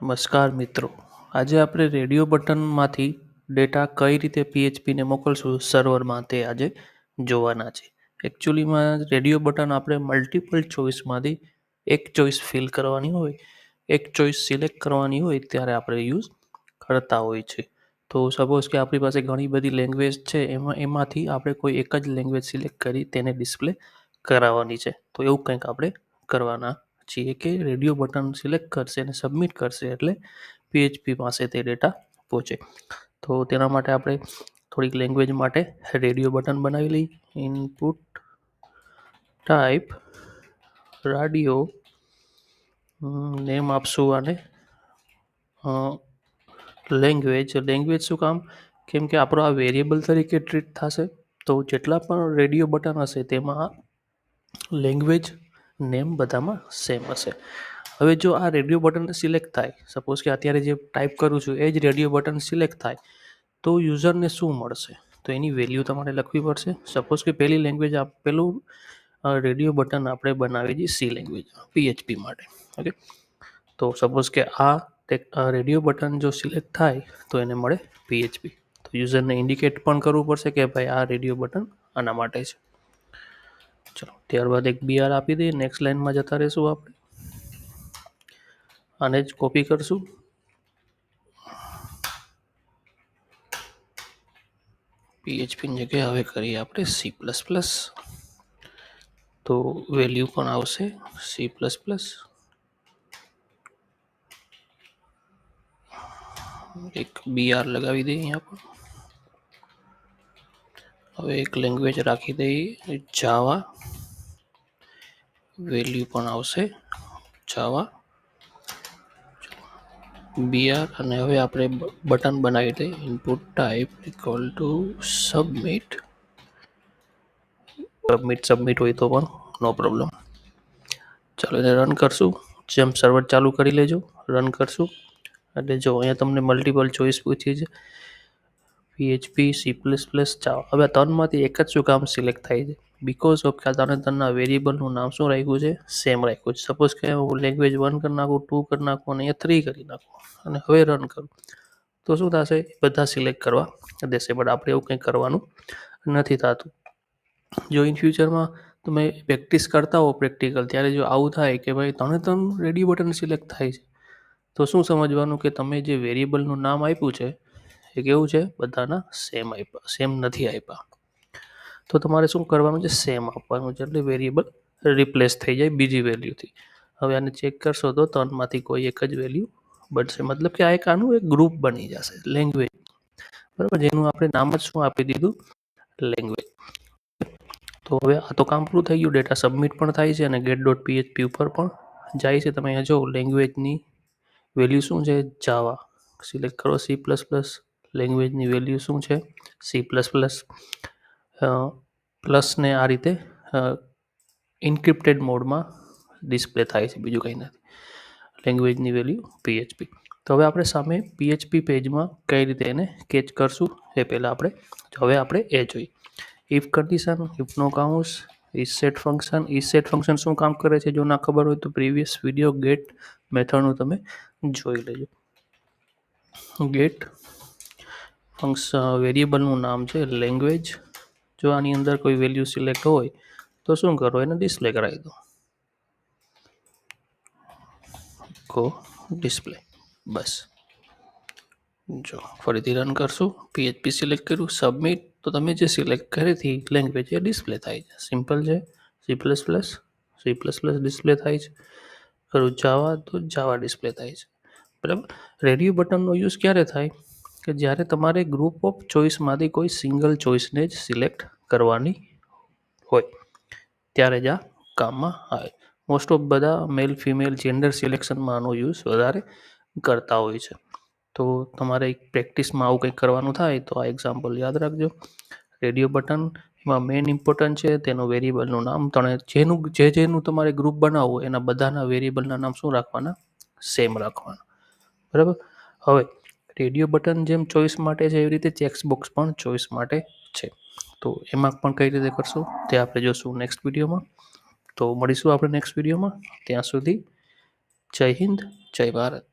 નમસ્કાર મિત્રો, આજે આપણે રેડિયો બટનમાંથી ડેટા કઈ રીતે PHPને મોકલશું સર્વરમાં તે આજે જોવાના છે. એકચ્યુઅલીમાં રેડિયો બટન આપણે મલ્ટિપલ ચોઇસમાંથી એક ચોઇસ ફિલ કરવાની હોય, એક ચોઇસ સિલેક્ટ કરવાની હોય ત્યારે આપણે યુઝ કરતા હોય છે. તો સપોઝ કે આપણી પાસે ઘણી બધી લેંગ્વેજ છે, એમાંથી આપણે કોઈ એક જ લેંગ્વેજ સિલેક્ટ કરી તેને ડિસ્પ્લે કરાવવાની છે. તો એવું કંઈક આપણે કરવાના છીએ કે રેડિયો બટન સિલેક્ટ કરશે અને સબમિટ કરશે એટલે PHP પાસે તે ડેટા પહોંચે. તો તેના માટે આપણે થોડીક લેંગ્વેજ માટે રેડિયો બટન બનાવી લઈએ. ઇનપુટ ટાઈપ રાડિયો, નેમ આપશું આને લેંગ્વેજ. શું કામ? કેમ કે આપણો આ વેરિયેબલ તરીકે ટ્રીટ થશે. તો જેટલા પણ રેડિયો બટન હશે તેમાં લેંગ્વેજ નેમ બધામાં સેમ હશે. હવે જો આ રેડિયો બટન સિલેક્ટ થાય, સપોઝ કે અત્યારે જે ટાઈપ કરું છું એ જ રેડિયો બટન સિલેક્ટ થાય તો યુઝરને શું મળશે? તો એની વેલ્યુ તમારે લખવી પડશે. સપોઝ કે પહેલી લેંગ્વેજ પેલું રેડિયો બટન આપણે બનાવી દઈએ સી લેંગ્વેજ PHP માટે. ઓકે, તો સપોઝ કે આ રેડિયો બટન જો સિલેક્ટ થાય તો એને મળે PHP. તો યુઝરને ઇન્ડિકેટ પણ કરવું પડશે કે ભાઈ આ રેડિયો બટન આના માટે છે. ચલો, ત્યારબાદ એક BR આપી દઈએ. નેક્સ્ટ લાઇનમાં જતા રહીશું. આપણે આને જ કોપી કરશું. PHPની જગ્યાએ હવે કરીએ આપણે C++. તો વેલ્યુ પણ આવશે C++. એક BR લગાવી દઈએ અહીંયા પર. હવે એક લેંગ્વેજ રાખી દઈએ જાવા. વેલ્યુ પણ આવશે જાવા BR. અને હવે આપણે બટન બનાવી દઈએ input type equal to submit હોય તો પણ નો પ્રોબ્લેમ. ચાલો એને રન કરશું. જેમ સર્વર ચાલુ કરી લેજો, રન કરશું એટલે જો અહીંયા તમને મલ્ટિપલ ચોઇસ પૂછી છે PHP, C++, જાવા. હવે ત્રણમાંથી એક જ શું કામ સિલેક્ટ થાય છે? બીકોઝ ઓફ કે ત્રણના વેરિયેબલનું નામ શું રાખ્યું છે? સેમ રાખ્યું છે. સપોઝ કે હું લેંગ્વેજ 1 કરી નાખું, 2 કરી નાખું અને અહીંયા 3 કરી નાખું અને હવે રન કરું તો શું થશે? બધા સિલેક્ટ કરવા દેશે, બટ આપણે એવું કંઈ કરવાનું નથી થતું. જો ઇન ફ્યુચરમાં તમે પ્રેક્ટિસ કરતા હો પ્રેક્ટિકલ, ત્યારે જો આવું થાય કે ભાઈ ત્રણ રેડિયો બટન સિલેક્ટ થાય છે તો શું સમજવાનું કે તમે જે વેરિયેબલનું નામ આપ્યું છે એ કેવું છે? બધાના સેમ આપ્યા, સેમ નથી આપ્યા. તો તમારે શું કરવાનું છે? સેમ આપવાનું છે એટલે વેરિયેબલ રિપ્લેસ થઈ જાય બીજી વેલ્યુથી. હવે આને ચેક કરશો તો ત્રણમાંથી કોઈ એક જ વેલ્યુ બનશે. મતલબ કે આ એક આનું એક ગ્રુપ બની જશે લેંગ્વેજ, બરાબર, જેનું આપણે નામ જ શું આપી દીધું? લેંગ્વેજ. તો હવે આ તો કામ પૂરું થઈ ગયું. ડેટા સબમિટ પણ થાય છે અને get.php ઉપર પણ જાય છે. તમે અહીંયા જો લેંગ્વેજની વેલ્યુ શું છે? જાવા. સિલેક્ટ કરો C++. લેંગ્વેજની વેલ્યુ શું છે? C++. પ્લસને આ રીતે ઇન્ક્રિપ્ટેડ મોડમાં ડિસ્પ્લે થાય છે, બીજું કંઈ નથી. લેંગ્વેજની વેલ્યુ PHP. તો હવે આપણે સામે PHP પેજમાં કઈ રીતે એને કેચ કરશું એ પહેલાં આપણે એ જોઈએ. ઇફ કન્ડિશન, ઇફનો કાઉન્સ, ઇસેટ ફંક્શન શું કામ કરે છે જો ના ખબર હોય તો પ્રીવિયસ વિડીયો ગેટ મેથડનું તમે જોઈ લેજો. ગેટ ફંક્શન વેરિયેબલનું નામ છે લેંગ્વેજ. જો આની અંદર કોઈ વેલ્યુ સિલેક્ટ હોય તો શું કરો? એને ડિસ્પ્લે કરાવી દો. ડિસ્પ્લે, બસ. જો ફરીથી રન કરશું. PHP સિલેક્ટ કર્યું, સબમિટ, તો તમે જે સિલેક્ટ કરી હતી લેંગ્વેજ એ ડિસ્પ્લે થાય છે. સિમ્પલ છે. C++ ડિસ્પ્લે થાય છે. કરું જાવા તો જાવા ડિસ્પ્લે થાય છે, બરાબર. રેડિયો બટનનો યુઝ ક્યારે થાય? કે જ્યારે તમારે ગ્રુપ ઓફ ચોઇસમાંથી કોઈ સિંગલ ચોઇસને જ સિલેક્ટ કરવાની હોય ત્યારે જ આ કામમાં આવે. મોસ્ટ ઓફ બધા મેલ ફિમેલ જેન્ડર સિલેક્શનમાં આનો યુઝ વધારે કરતા હોય છે. તો તમારે પ્રેક્ટિસમાં આવું કંઈક કરવાનું થાય તો આ એક્ઝામ્પલ યાદ રાખજો. રેડિયો બટન એમાં મેઇન ઇમ્પોર્ટન્ટ છે તેનું વેરિયેબલનું નામ. જેનું તમારે ગ્રુપ બનાવવું એના બધાના વેરિયેબલના નામ શું રાખવાના? સેમ રાખવાના, બરાબર. હવે રેડિયો બટન જેમ ચોઇસ માટે છે એવી રીતે ચેક્સ બોક્સ પણ ચોઇસ માટે છે. તો એમાં પણ કઈ રીતે કરશું તે આપણે જોશું નેક્સ્ટ વિડીયોમાં. તો મળીશું આપણે નેક્સ્ટ વિડીયોમાં. ત્યાં સુધી જય હિન્દ, જય ભારત.